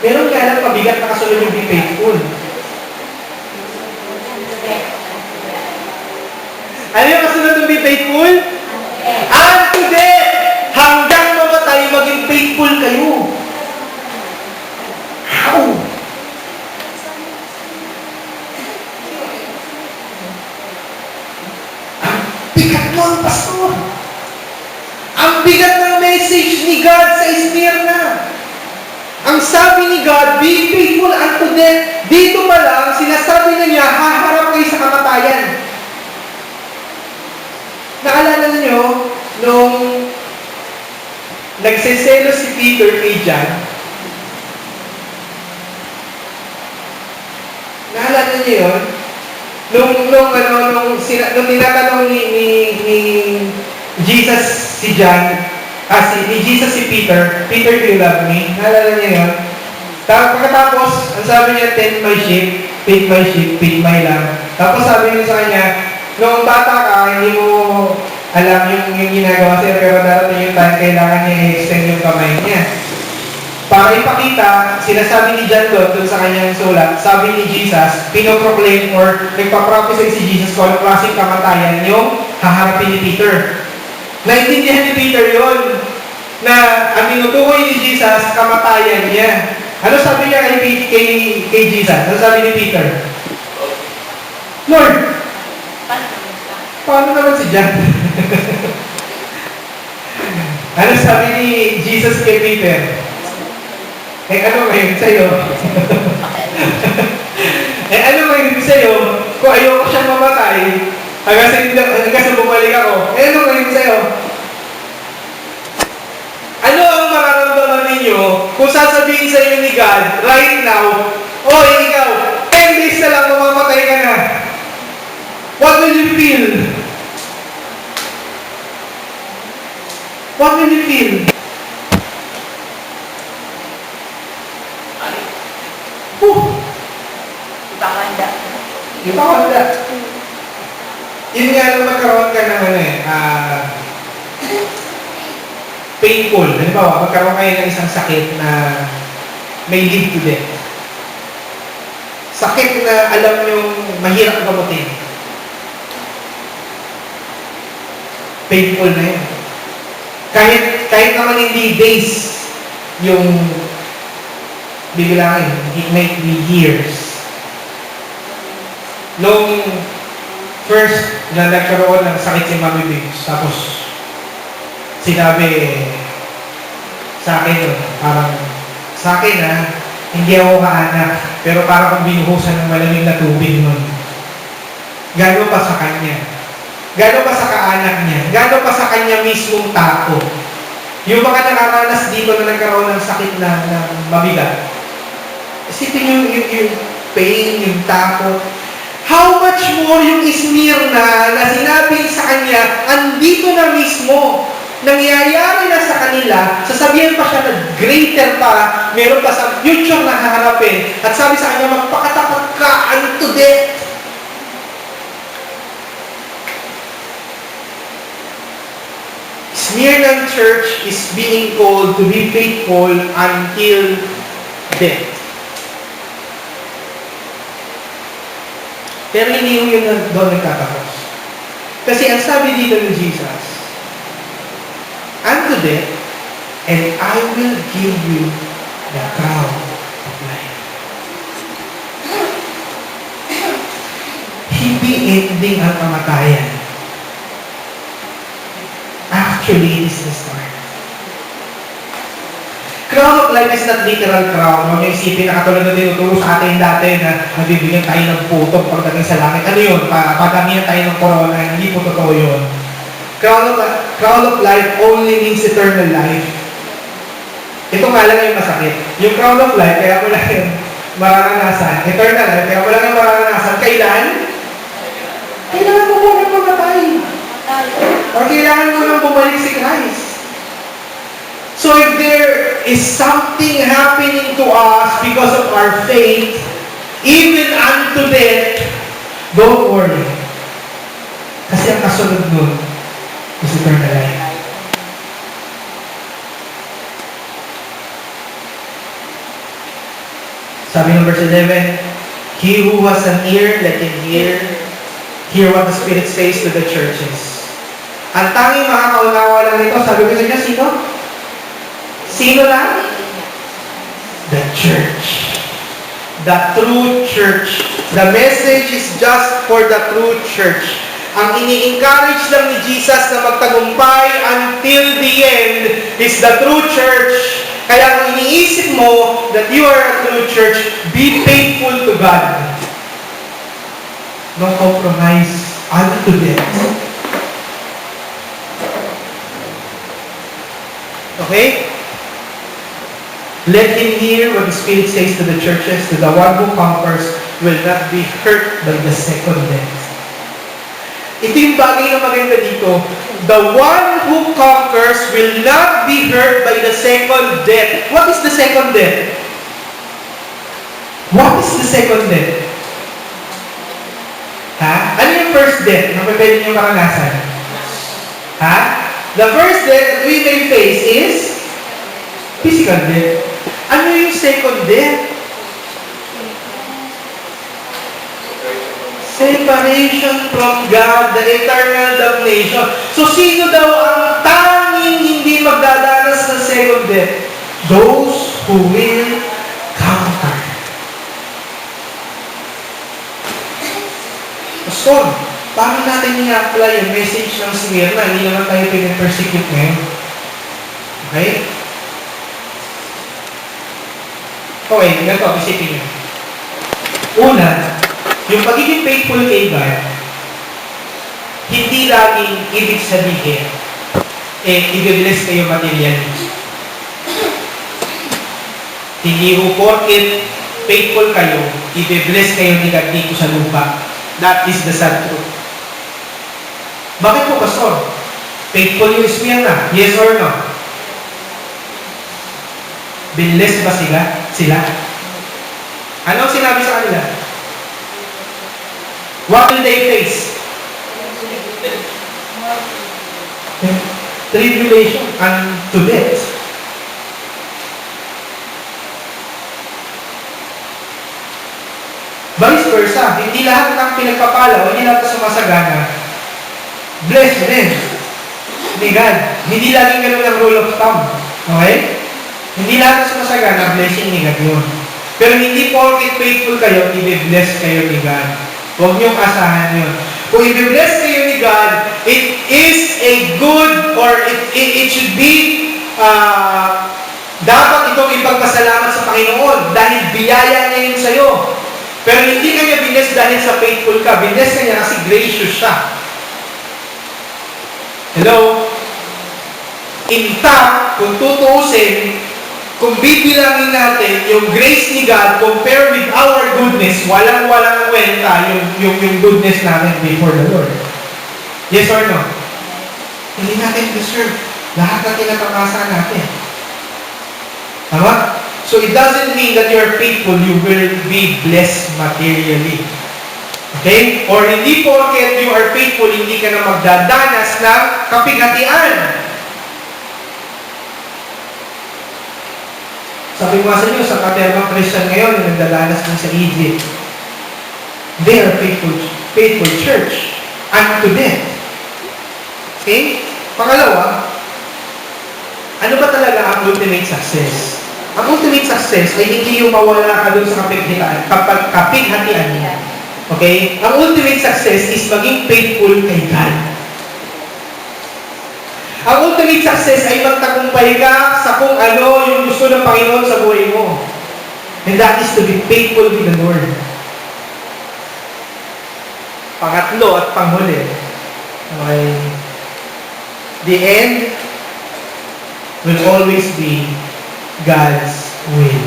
Meron nga lang mabigat na kasunod yung be faithful. Ano yung kasunod yung be faithful? Unto death! Hanggang mamatay, maging faithful kayo. How? Ang bigat mo ang pastor. Ang bigat ng message ni God sa Smyrna. Ang sabi ni God, be faithful unto death. Dito pa lang, sinasabi na niya, haharap kayo sa kamatayan. Naalala niyo, nung nagseselo si Peter kay John, naalala niyo yun? Nung tinatanong ni Jesus si John, ni Jesus si Peter, Peter, do you love me? Naalala niyo yun? Pagkatapos, ang sabi niya, tend my sheep, feed my lamb. Tapos sabi niya sa kanya, nung bata ka, hindi mo alam yung ginagawa sa'yo, pero darating yung time, kailangan niya i-extend yung kamay niya. Para ipakita, sinasabi ni John doon sa kanyang sulat, sabi ni Jesus, pinoproclaim or nagpaprophesy si Jesus kung anong klaseng kamatayan yung haharapin ni Peter. Naintindihan ni Peter yon na ang tinutukoy ni Jesus, kamatayan niya. Ano sabi niya kay Jesus? Ano sabi ni Peter? Lord, paano naman si John? Ano sabi ni Jesus kay Peter? Ano ngayon sa'yo? Ano ngayon sa'yo? Kung ayoko siyang mamatay, hanggang sa bumalik ako, ano ngayon sa'yo? Ano ang mararamdaman ninyo kung sasabihin sa inyo ni God, right now, oy, ikaw, 10 days na lang mamamatay ka na. What will you feel? What will you feel? Ibang handa. Ibang handa. Yun nga lang magkaroon ka ng painful. Halimbawa, magkaroon kayo ng isang sakit na may lead to death. Sakit na alam yung mahirap gamutin. Painful na yun. Kahit naman hindi days yung bibilangin, it might be years. Nung first na nagkaroon ng sakit si Mami Biggs, tapos sinabi sa akin yun, parang sa akin hindi ako kaanak, pero parang kung binuhusan ng malamig na tubig nun. Gano'n pa sa kanya? Gano'n pa sa kaanak niya? Gano'n pa sa kanya mismong tao? Yung mga nakaranas dito na nagkaroon ng sakit na mabigat, isipin yung pain, yung takot. How much more yung Smyrna na sinabi sa kanya, andito na mismo, nangyayari na sa kanila, sasabihan pa siya na greater pa, meron pa sa future na haharapin, at sabi sa kanya, magpakatakot ka unto death. Smyrna Church is being called to be faithful until death. Pero hindi yun doon nagtatapos. Kasi ang sabi dito ni Jesus, unto death, and I will give you the crown of life. Hindi ending ang kamatayan. Actually, it is the start. Crown of life is not literal crown. Huwag niyo isipin na katulad na tinuturo sa atin dati na nabibigyan tayo ng putong pagdating sa langit. Ano yun? Padamihan tayo ng corona. Hindi po totoo yun. Crown of life only means eternal life. Ito nga lang yung masakit. Yung crown of life, kaya mo lang yung mararanasan. Eternal life, kaya mo lang yung mararanasan. Kailan? Kailangan mo muna mamatay. O kailangan mo nang bumalik si Christ. So if there is something happening to us because of our faith, even unto death, don't worry. Kasi ang kasunod nun is eternal life. Sabi ng verse 11, he who has an ear, let him hear what the Spirit says to the churches. Ang tanging makakaunawa lang nito, sabi ko sa inyo, sino? Sino lang? The church. The true church. The message is just for the true church. Ang ini-encourage lang ni Jesus na magtagumpay until the end is the true church. Kaya kung iniisip mo that you are a true church, be faithful to God. No compromise unto death. Okay? Let him hear what the Spirit says to the churches, to the one who conquers will not be hurt by the second death. Ito yung bagay na maganda dito. The one who conquers will not be hurt by the second death. What is the second death? What is the second death? Ano yung first death na pwede nyo maranasan? The first death that we may face is physical death. Ano yung second death? Separation from God, the eternal damnation. So, sino daw ang tanging hindi magdadanas ng second death? Those who will conquer. Pastor, paano natin i-apply yung message ng Smyrna? Hindi naman tayo pinipersecute ngayon. Okay? Okay, ganito, isipin nyo. Una, yung pagiging faithful kay God, hindi laging ibig sabihin, i-bless kayo materially. Hindi ho porket faithful kayo, i-bless kayo ni God dito sa lupa. That is the sad truth. Bakit po, Pastor? Faithful yung Smyrna? Yes or no? Binless ba sila? Ano sinabi sa kanila? What will they face? Tribulation and to death. Vice versa, hindi lahat ng pinagpapala o hindi lahat sumasagana, blessed din. Ni God. Hindi laging ganun ang rule of thumb. Okay? Hindi lahat sumasagana, blessing ni God yun. Pero hindi porket faithful kayo, i-bless kayo ni God. Huwag niyong asahan yun. Kung i-bless kayo ni God, it is a good, or it should be, dapat itong ipagpasalamat sa Panginoon dahil biyaya niya yun sa'yo. Pero hindi kanya bless dahil sa faithful ka. Bless kanya kasi gracious siya. Hello? In fact, kung tutuusin, kung bibilangin natin yung grace ni God compare with our goodness, walang kwenta yung goodness natin before the Lord. Yes or no? Hindi natin deserve lahat na tinatamasan natin. Tama? So it doesn't mean that you're faithful, you will be blessed materially. Okay? Or hindi porket you are faithful, hindi ka na magdadanas ng kapighatian. Sabi ko sa inyo, sa katermang Christian ngayon, na nagdadanas din sa Egypt, they are faithful church unto death. Okay? Pangalawa, ano ba talaga ang ultimate success? Ang ultimate success ay hindi yung mawala ka doon sa kapighatian. Okay? Ang ultimate success is maging faithful kay God. Ang ultimate success ay magtagumpay ka sa kung ano yung gusto ng Panginoon sa buhay mo. And that is to be faithful with the Lord. Pangatlo at panghuli. Okay. The end will always be God's will.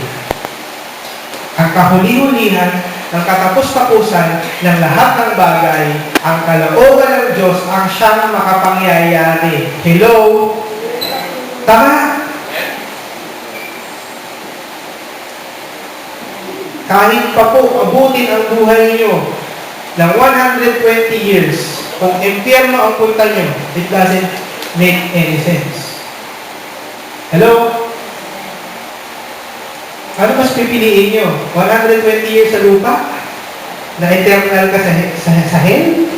Ang kahuli-hulihan ng katapos-tapusan ng lahat ng bagay, ang kalooban ng Diyos ang siyang makapangyayari. Hello? Tama? Kahit pa po abutin ang buhay niyo ng 120 years, kung impyerno ang punta niyo, it doesn't make any sense. Hello? Ano mas pipiliin nyo? 120 years sa lupa? Na eternal ka sa hell?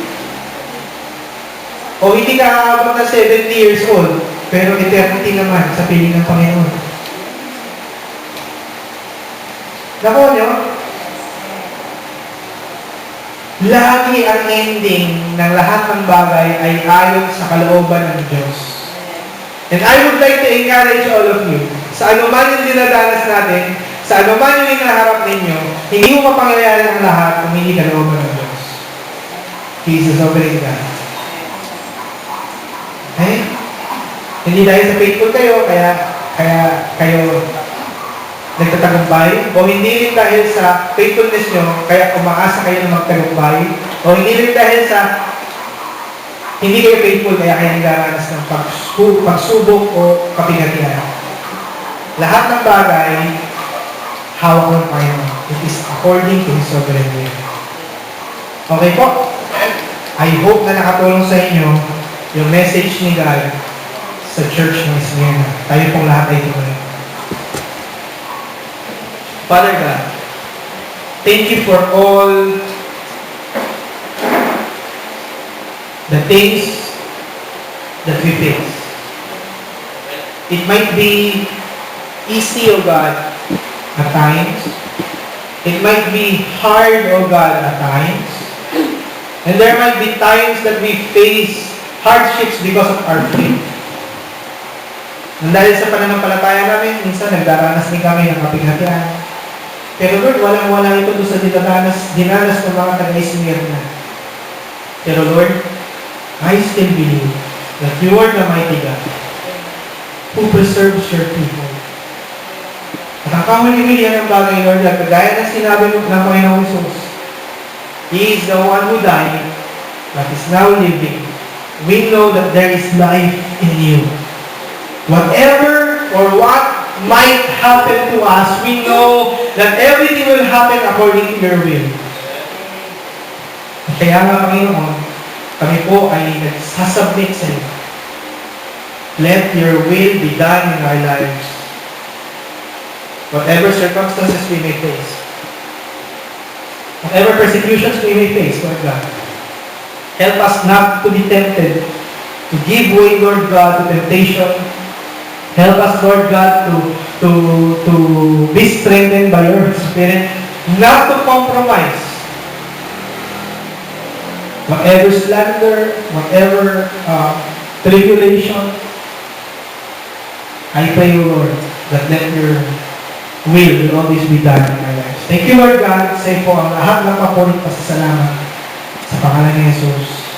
O hindi ka aabot na 70 years old, pero eternity naman sa piling ng Panginoon? Nakuha nyo? Lagi ang ending ng lahat ng bagay ay ayon sa kalooban ng Diyos. And I would like to encourage all of you, sa anuman yung dinadanas natin, sa anuman yung hinaharap ninyo, hindi mo mapangyayari ang lahat kung hindi kalooban ng Diyos. He is the sovereign God. Okay? Hindi dahil sa faithful kayo, kaya kayo nagtatagumpay, o hindi rin dahil sa faithfulness nyo, kaya umaasa kayo na magtagumpay, o hindi rin dahil sa hindi kayo faithful, kaya kayo nagdaranas ng pagsubok o kapighatian. Lahat ng bagay, hawak ng Panginoon. It is according to His sovereign will. Okay po? I hope na nakatulong sa inyo yung message ni God sa church ng Smyrna. Tayo pong lahat ay tuloy. Father God, thank you for all the things that we face. It might be easy, O God, at times. It might be hard, O God, at times. And there might be times that we face hardships because of our faith. And dahil sa pananampalataya namin, minsan nagdaranas din kami ng kapighatian. Pero Lord, walang-wala ito doon sa dinanas ng mga taga-Smyrna. Pero Lord, I still believe that you are the mighty God who preserves your people. At ang kahuli-hulihan ng bagay, Lord, at kagaya ng sinabi ng Panginoong Jesus, He is the one who died, but is now living. We know that there is life in you. Whatever or what might happen to us, we know that everything will happen according to your will. Kaya nga, Panginoon, kami po ay nagsasubmit sa iyo. Let your will be done in our lives. Whatever circumstances we may face, whatever persecutions we may face, Lord God, help us not to be tempted, to give way, Lord God, to temptation. Help us, Lord God, to be strengthened by your Spirit, not to compromise. Whatever slander, whatever tribulation, I pray, O Lord, that let your will always be done in our lives. Thank you, Lord God. Sa iyo po ang lahat ng papulit pasasalamat sa pangalan ni Jesus.